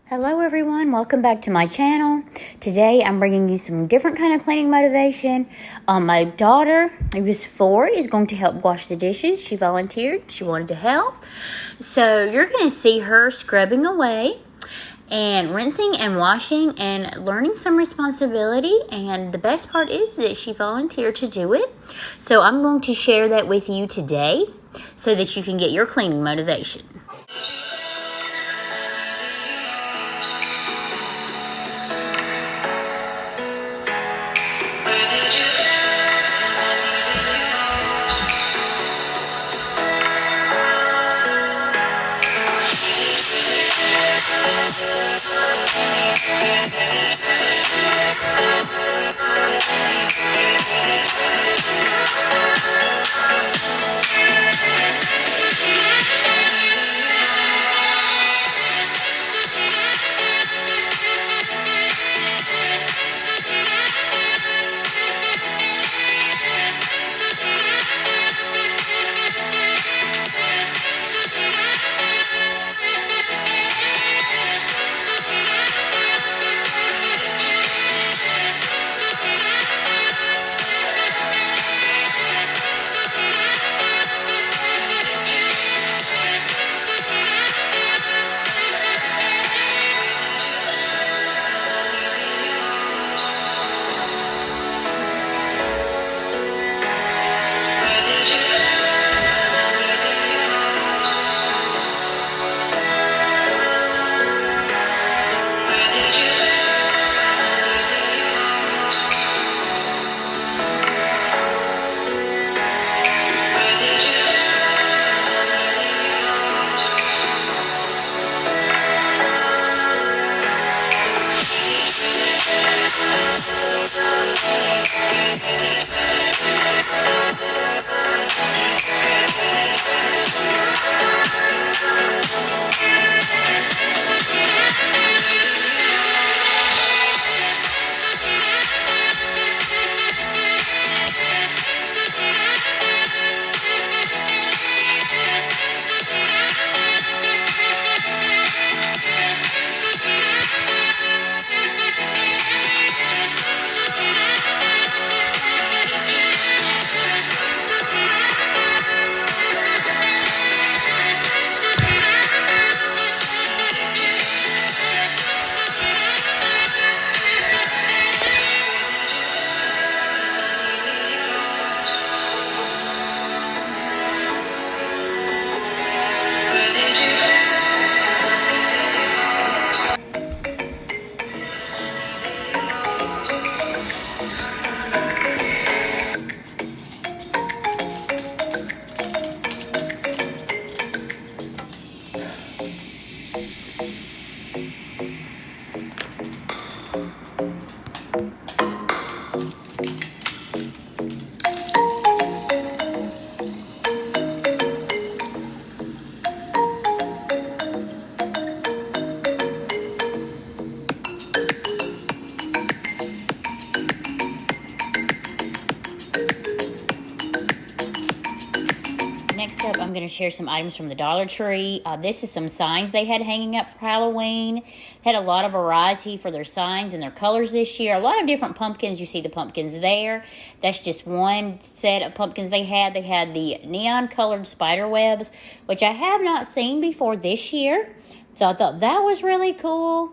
Hello everyone, welcome back to my channel. Today I'm bringing you some different kind of cleaning motivation. My daughter, who is 4, is going to help wash the dishes. She volunteered, she wanted to help. So you're going to see her scrubbing away and rinsing and washing and learning some responsibility. And the best part is that she volunteered to do it. So I'm going to share that with you today so that you can get your cleaning motivation. Next up, I'm going to share some items from the Dollar Tree. This is some signs they had hanging up for Halloween. They had a lot of variety for their signs and their colors this year. A lot of different pumpkins. You see the pumpkins there. That's just one set of pumpkins they had. They had the neon-colored spider webs, which I have not seen before this year. So I thought that was really cool.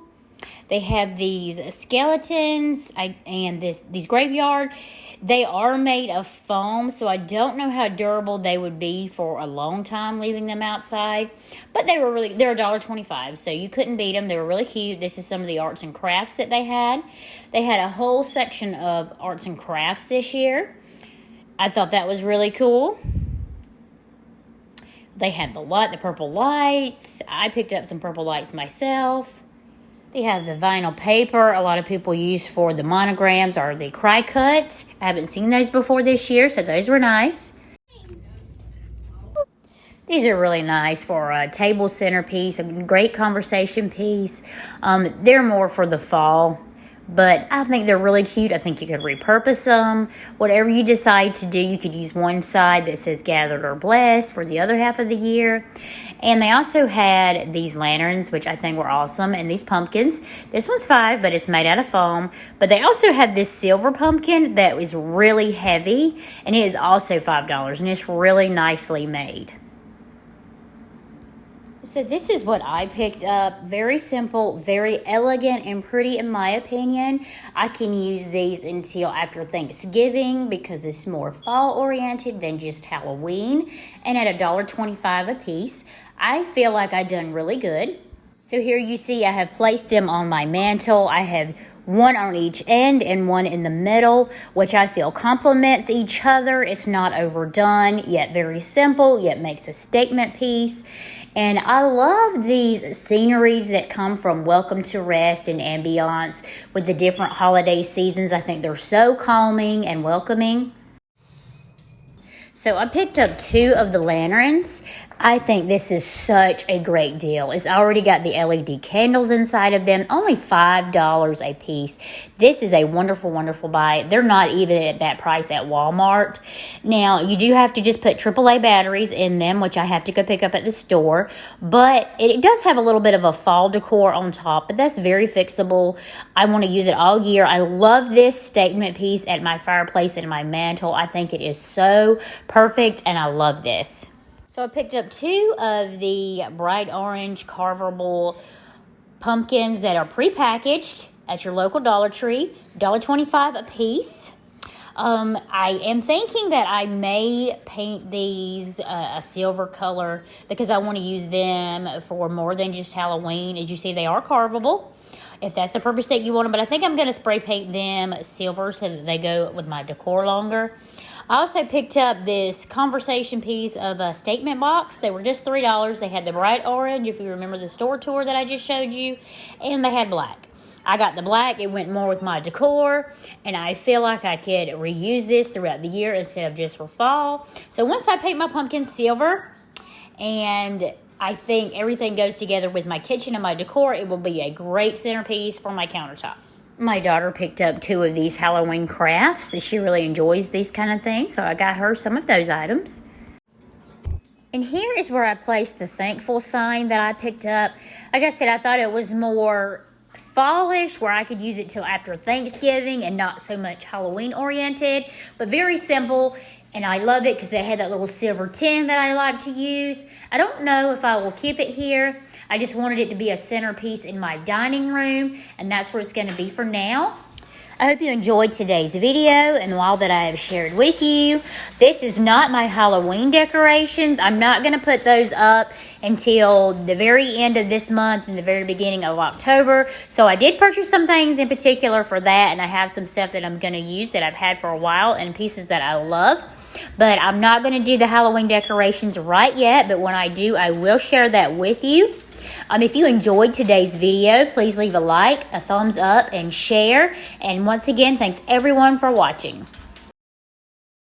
They have these skeletons and these graveyard. They are made of foam, so I don't know how durable they would be for a long time leaving them outside. But they're $1.25, so you couldn't beat them. They were really cute. This is some of the arts and crafts that they had. They had a whole section of arts and crafts this year. I thought that was really cool. They had the purple lights. I picked up some purple lights myself. They have the vinyl paper a lot of people use for the monograms or the cry cut. I haven't seen those before this year, so those were nice. These are really nice for a table centerpiece, a great conversation piece. They're more for the fall but I think they're really cute. I think you could repurpose them. Whatever you decide to do, you could use one side that says gathered or blessed for the other half of the year. And they also had these lanterns, which I think were awesome, and these pumpkins. This one's $5, but it's made out of foam. But they also had this silver pumpkin that was really heavy, and it is also $5, and it's really nicely made. So this is what I picked up. Very simple, very elegant, and pretty in my opinion. I can use these until after Thanksgiving because it's more fall oriented than just Halloween. And at $1.25 a piece, I feel like I've done really good. So here you see I have placed them on my mantle. I have one on each end and one in the middle, which I feel complements each other. It's not overdone, yet very simple, yet makes a statement piece. And I love these sceneries that come from Welcome to Rest and ambiance with the different holiday seasons. I think they're so calming and welcoming. So I picked up 2 of the lanterns. I think this is such a great deal. It's already got the LED candles inside of them, only $5 a piece. This is a wonderful, wonderful buy. They're not even at that price at Walmart. Now, you do have to just put AAA batteries in them, which I have to go pick up at the store. But it does have a little bit of a fall decor on top, but that's very fixable. I want to use it all year. I love this statement piece at my fireplace and my mantle. I think it is so perfect, and I love this. So I picked up 2 of the bright orange carvable pumpkins that are prepackaged at your local Dollar Tree, $1.25 a piece. I am thinking that I may paint these a silver color because I want to use them for more than just Halloween. As you see, they are carvable, if that's the purpose that you want them. But I think I'm going to spray paint them silver so that they go with my decor longer. I also picked up this conversation piece of a statement box. They were just $3. They had the bright orange, if you remember the store tour that I just showed you, and they had black. I got the black. It went more with my decor, and I feel like I could reuse this throughout the year instead of just for fall. So once I paint my pumpkin silver, and I think everything goes together with my kitchen and my decor, it will be a great centerpiece for my countertop. My daughter picked up 2 of these Halloween crafts. She really enjoys these kind of things, so I got her some of those items. And here is where I placed the thankful sign that I picked up. Like I said, I thought it was more fallish, where I could use it till after Thanksgiving and not so much Halloween oriented, but very simple. And I love it because it had that little silver tin that I like to use. I don't know if I will keep it here. I just wanted it to be a centerpiece in my dining room, and that's where it's going to be for now. I hope you enjoyed today's video and all that I have shared with you. This is not my Halloween decorations. I'm not going to put those up until the very end of this month and the very beginning of October. So I did purchase some things in particular for that, and I have some stuff that I'm going to use that I've had for a while and pieces that I love. But I'm not going to do the Halloween decorations right yet, but when I do, I will share that with you. If you enjoyed today's video, please leave a like, a thumbs up, and share. And once again, thanks everyone for watching.